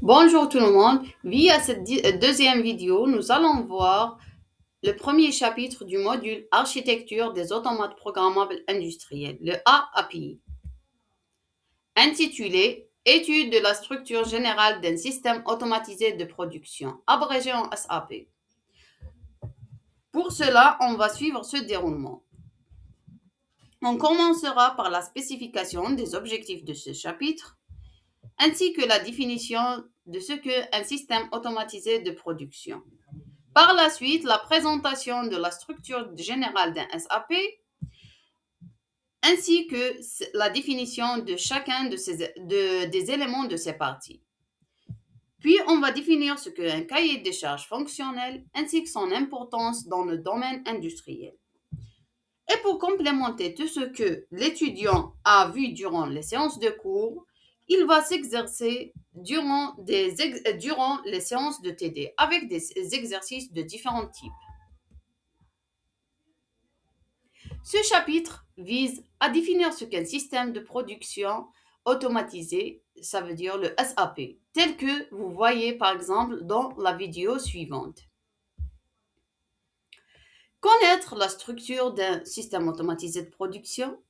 Bonjour tout le monde. Via cette deuxième vidéo, nous allons voir le premier chapitre du module Architecture des automates programmables industriels, le AAPI, intitulé Étude de la structure générale d'un système automatisé de production, abrégé en SAP. Pour cela, on va suivre ce déroulement. On commencera par la spécification des objectifs de ce chapitre, ainsi que la définition de ce qu'est un système automatisé de production. Par la suite, la présentation de la structure générale d'un SAP, ainsi que la définition de chacun des éléments de ces parties. Puis, on va définir ce qu'est un cahier des charges fonctionnel, ainsi que son importance dans le domaine industriel. Et pour complémenter tout ce que l'étudiant a vu durant les séances de cours, il va s'exercer durant les séances de TD avec des exercices de différents types. Ce chapitre vise à définir ce qu'est un système de production automatisé, ça veut dire le SAP, tel que vous voyez par exemple dans la vidéo suivante. Connaître la structure d'un système automatisé de production,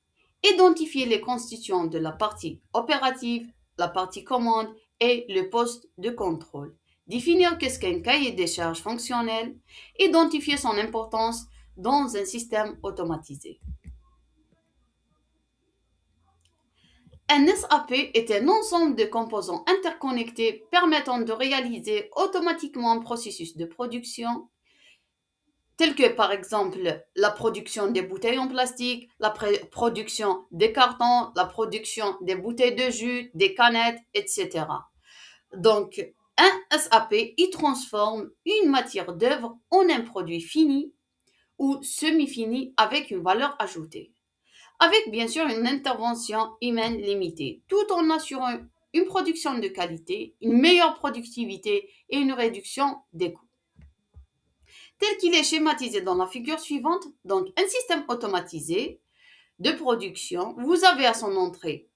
identifier les constituants de la partie opérative, la partie commande et le poste de contrôle. Définir qu'est-ce qu'un cahier des charges fonctionnel, identifier son importance dans un système automatisé. Un SAP est un ensemble de composants interconnectés permettant de réaliser automatiquement un processus de production, tel que par exemple la production des bouteilles en plastique, la production des cartons, la production des bouteilles de jus, des canettes, etc. Donc, un SAP y transforme une matière d'œuvre en un produit fini ou semi-fini avec une valeur ajoutée, avec bien sûr une intervention humaine limitée, tout en assurant une production de qualité, une meilleure productivité et une réduction des coûts. Tel qu'il est schématisé dans la figure suivante, donc un système automatisé de production, vous avez à son entrée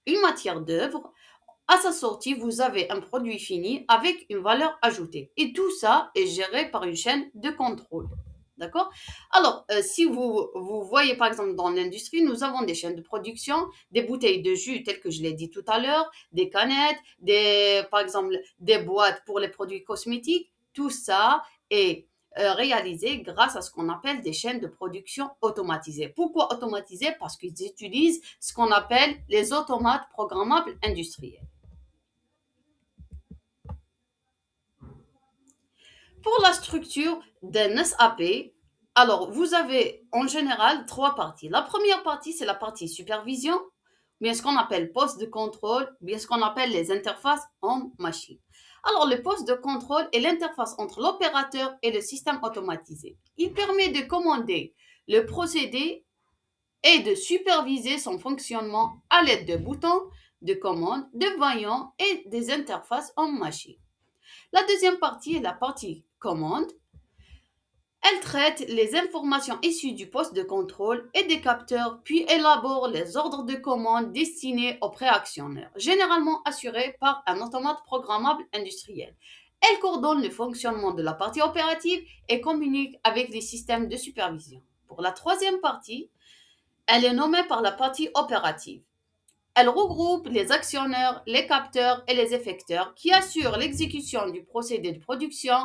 une matière d'œuvre, à sa sortie, vous avez un produit fini avec une valeur ajoutée. Et tout ça est géré par une chaîne de contrôle. D'accord? Alors, si vous voyez par exemple dans l'industrie, nous avons des chaînes de production, des bouteilles de jus telles que je l'ai dit tout à l'heure, des canettes, par exemple des boîtes pour les produits cosmétiques. Tout ça est réalisé grâce à ce qu'on appelle des chaînes de production automatisées. Pourquoi automatisées? Parce qu'ils utilisent ce qu'on appelle les automates programmables industriels. Pour la structure d'un SAP, alors vous avez en général trois parties. La première partie, c'est la partie supervision, bien ce qu'on appelle poste de contrôle, bien ce qu'on appelle les interfaces en machine. Alors le poste de contrôle est l'interface entre l'opérateur et le système automatisé. Il permet de commander le procédé et de superviser son fonctionnement à l'aide de boutons, de commandes, de voyants et des interfaces en machine. La deuxième partie est la partie commande. Elle traite les informations issues du poste de contrôle et des capteurs, puis élabore les ordres de commande destinés aux préactionneurs, généralement assurés par un automate programmable industriel. Elle coordonne le fonctionnement de la partie opérative et communique avec les systèmes de supervision. Pour la troisième partie, elle est nommée par la partie opérative. Elle regroupe les actionneurs, les capteurs et les effecteurs qui assurent l'exécution du procédé de production.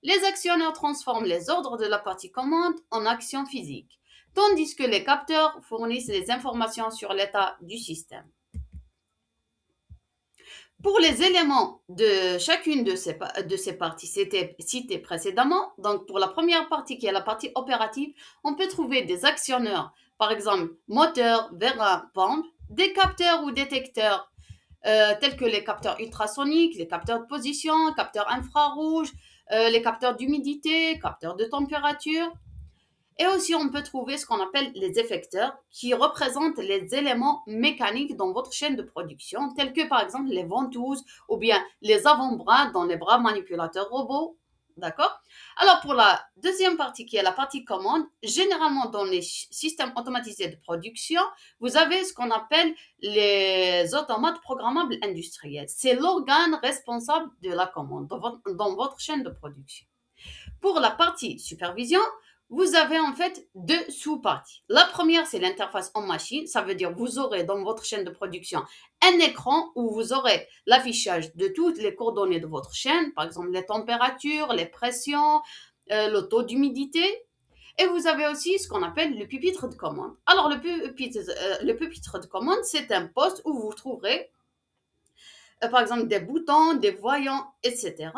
Les actionneurs transforment les ordres de la partie commande en actions physiques, tandis que les capteurs fournissent les informations sur l'état du système. Pour les éléments de chacune de ces parties citées précédemment, donc pour la première partie qui est la partie opérative, on peut trouver des actionneurs, par exemple moteur, vérin, pompe, des capteurs ou détecteurs tels que les capteurs ultrasoniques, les capteurs de position, capteurs infrarouges, les capteurs d'humidité, capteurs de température. Et aussi, on peut trouver ce qu'on appelle les effecteurs, qui représentent les éléments mécaniques dans votre chaîne de production, tels que par exemple les ventouses ou bien les avant-bras dans les bras manipulateurs robots. D'accord? Alors, pour la deuxième partie, qui est la partie commande, généralement dans les systèmes automatisés de production, vous avez ce qu'on appelle les automates programmables industriels. C'est l'organe responsable de la commande dans votre chaîne de production. Pour la partie supervision, vous avez en fait deux sous-parties. La première, c'est l'interface en machine. Ça veut dire que vous aurez dans votre chaîne de production un écran où vous aurez l'affichage de toutes les coordonnées de votre chaîne, par exemple les températures, les pressions, le taux d'humidité. Et vous avez aussi ce qu'on appelle le pupitre de commande. Alors, le pupitre de commande, c'est un poste où vous trouverez, par exemple, des boutons, des voyants, etc.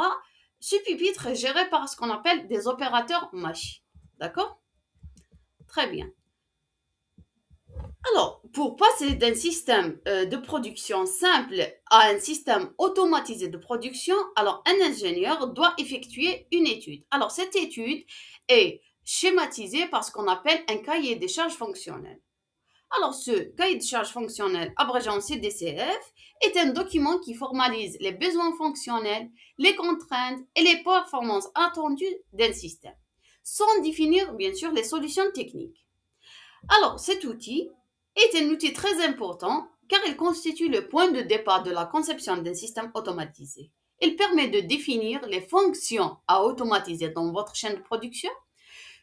Ce pupitre est géré par ce qu'on appelle des opérateurs machines. D'accord? Très bien. Alors, pour passer d'un système de production simple à un système automatisé de production, alors un ingénieur doit effectuer une étude. Alors, cette étude est schématisée par ce qu'on appelle un cahier des charges fonctionnelles. Alors, ce cahier de charges fonctionnel, abrégé en CDCF, est un document qui formalise les besoins fonctionnels, les contraintes et les performances attendues d'un système, sans définir bien sûr les solutions techniques. Alors, cet outil est un outil très important car il constitue le point de départ de la conception d'un système automatisé. Il permet de définir les fonctions à automatiser dans votre chaîne de production,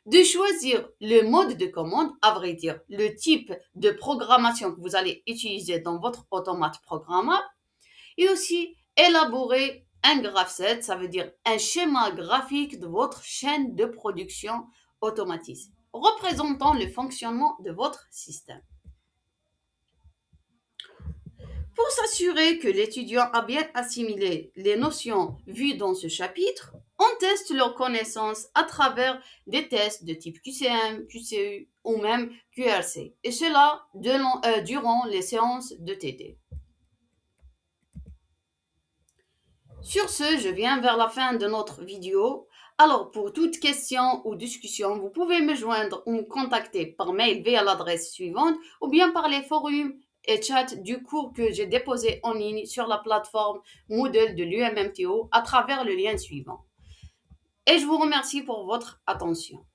de choisir le mode de commande, à vrai dire, le type de programmation que vous allez utiliser dans votre automate programmable, et aussi élaborer un graph set, ça veut dire un schéma graphique de votre chaîne de production automatisée, représentant le fonctionnement de votre système. Pour s'assurer que l'étudiant a bien assimilé les notions vues dans ce chapitre, on teste leurs connaissances à travers des tests de type QCM, QCU ou même QRC, et cela durant les séances de TD. Sur ce, je viens vers la fin de notre vidéo. Alors, pour toute question ou discussion, vous pouvez me joindre ou me contacter par mail via l'adresse suivante ou bien par les forums et chats du cours que j'ai déposé en ligne sur la plateforme Moodle de l'UMMTO à travers le lien suivant. Et je vous remercie pour votre attention.